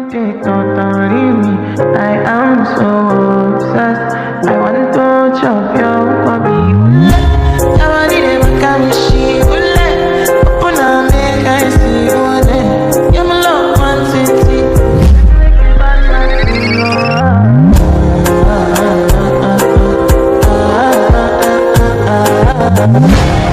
They totally me. I am so obsessed. I want to chop your body. I want it ever come she will open up make I see you then. You're my love one city. Make me bad man to know.